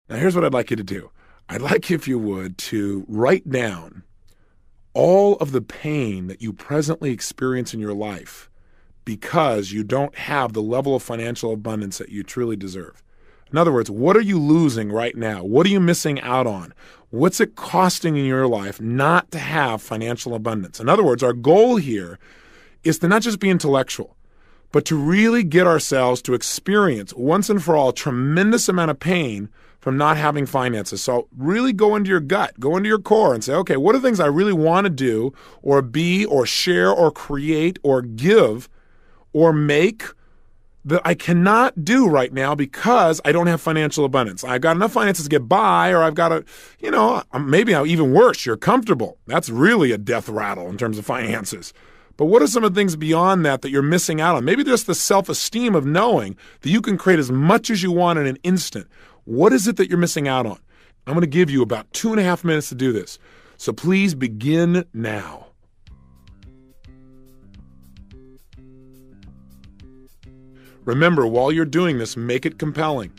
Now, here's what I'd like you to do. I'd like, if you would, to write down all of the pain that you presently experience in your life because you don't have the level of financial abundance that you truly deserve. In other words, what are you losing right now? What are you missing out on? What's it costing in your life not to have financial abundance? In other words, our goal here is to not just be intellectual, but to really get ourselves to experience once and for all a tremendous amount of pain from not having finances. So really go into your gut, go into your core and say, okay, what are the things I really want to do or be or share or create or give or make that I cannot do right now because I don't have financial abundance. I've got enough finances to get by, or I've got to, maybe even worse, you're comfortable. That's really a death rattle in terms of finances. But what are some of the things beyond that you're missing out on? Maybe just the self-esteem of knowing that you can create as much as you want in an instant. What is it that you're missing out on? I'm going to give you about 2.5 minutes to do this. So please begin now. Remember, while you're doing this, make it compelling.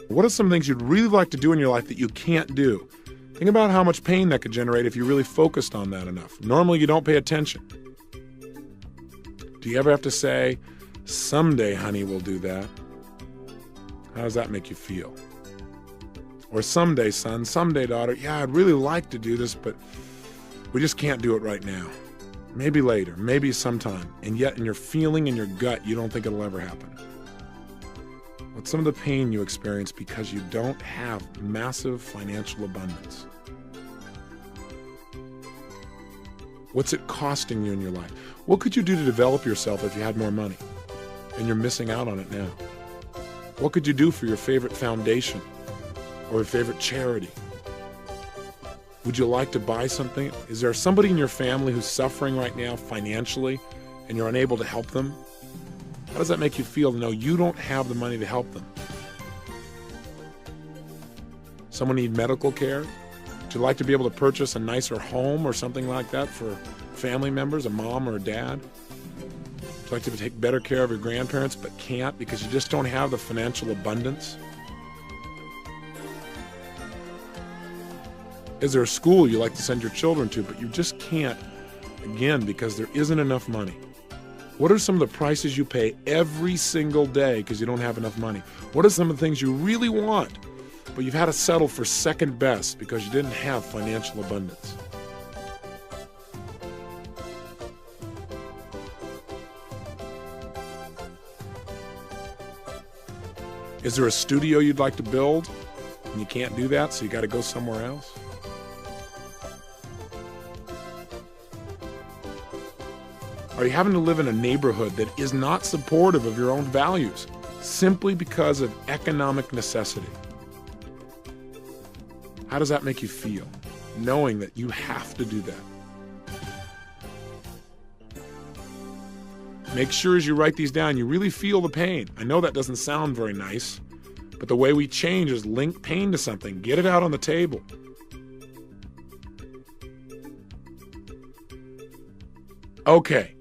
What are some things you'd really like to do in your life that you can't do? Think about how much pain that could generate if you really focused on that enough. Normally, you don't pay attention. Do you ever have to say, someday, honey, we'll do that? How does that make you feel? Or someday, son, someday, daughter, yeah, I'd really like to do this, but we just can't do it right now. Maybe later, maybe sometime, and yet in your feeling, in your gut, you don't think it'll ever happen. What's some of the pain you experience because you don't have massive financial abundance? What's it costing you in your life? What could you do to develop yourself if you had more money and you're missing out on it now? What could you do for your favorite foundation or your favorite charity? Would you like to buy something? Is there somebody in your family who's suffering right now financially and you're unable to help them? How does that make you feel to know you don't have the money to help them? Someone need medical care? Would you like to be able to purchase a nicer home or something like that for family members, a mom or a dad? Would you like to take better care of your grandparents but can't because you just don't have the financial abundance? Is there a school you like to send your children to, but you just can't, again, because there isn't enough money? What are some of the prices you pay every single day because you don't have enough money? What are some of the things you really want, but you've had to settle for second best because you didn't have financial abundance? Is there a studio you'd like to build and you can't do that, so you got to go somewhere else? Are you having to live in a neighborhood that is not supportive of your own values simply because of economic necessity? How does that make you feel, knowing that you have to do that? Make sure as you write these down, you really feel the pain. I know that doesn't sound very nice, but the way we change is link pain to something. Get it out on the table. Okay.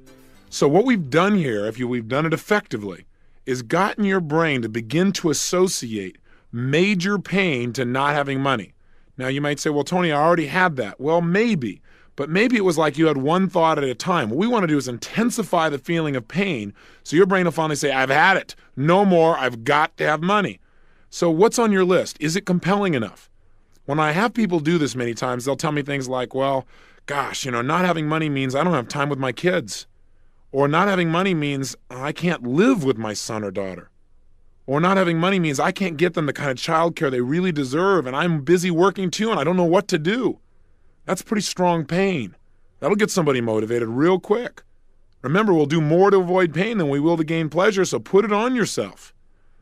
So what we've done here, if we've done it effectively, is gotten your brain to begin to associate major pain to not having money. Now you might say, well, Tony, I already had that. Well, maybe, but maybe it was like you had one thought at a time. What we want to do is intensify the feeling of pain so your brain will finally say, I've had it. No more. I've got to have money. So what's on your list? Is it compelling enough? When I have people do this many times, they'll tell me things like, well, gosh, not having money means I don't have time with my kids. Or not having money means I can't live with my son or daughter. Or not having money means I can't get them the kind of child care they really deserve, and I'm busy working too, and I don't know what to do. That's pretty strong pain. That'll get somebody motivated real quick. Remember, we'll do more to avoid pain than we will to gain pleasure, so put it on yourself.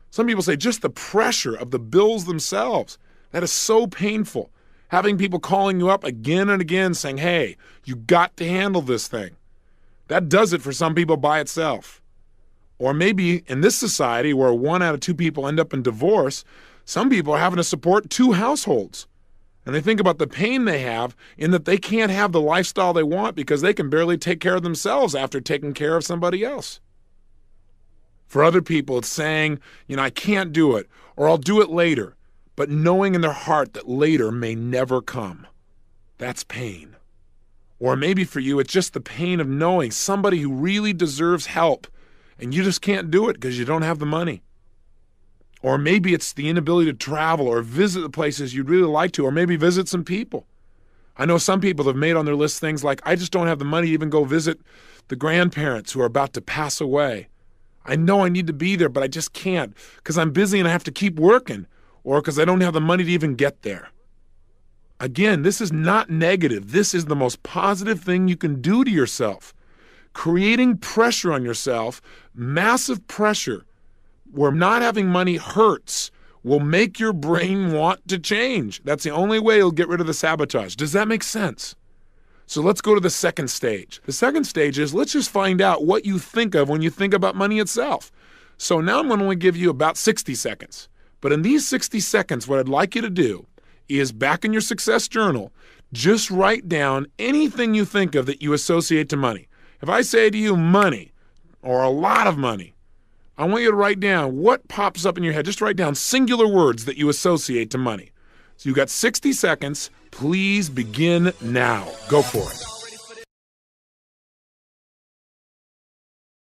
Some people say just the pressure of the bills themselves, that is so painful. Having people calling you up again and again saying, hey, you got to handle this thing. That does it for some people by itself. Or maybe in this society where 1 out of 2 people end up in divorce, some people are having to support 2 households. And they think about the pain they have in that they can't have the lifestyle they want because they can barely take care of themselves after taking care of somebody else. For other people, it's saying, I can't do it, or I'll do it later. but knowing in their heart that later may never come. That's pain. Or maybe for you, it's just the pain of knowing somebody who really deserves help and you just can't do it because you don't have the money. Or maybe it's the inability to travel or visit the places you'd really like to, or maybe visit some people. I know some people have made on their list things like, I just don't have the money to even go visit the grandparents who are about to pass away. I know I need to be there, but I just can't because I'm busy and I have to keep working, or because I don't have the money to even get there. Again, this is not negative. This is the most positive thing you can do to yourself. Creating pressure on yourself, massive pressure, where not having money hurts, will make your brain want to change. That's the only way you'll get rid of the sabotage. Does that make sense? So let's go to the second stage. The second stage is, let's just find out what you think of when you think about money itself. So now I'm going to only give you about 60 seconds. But in these 60 seconds, what I'd like you to do is, back in your success journal, just write down anything you think of that you associate to money. If I say to you money, or a lot of money, I want you to write down what pops up in your head. Just write down singular words that you associate to money. So you've got 60 seconds. Please begin now. Go for it.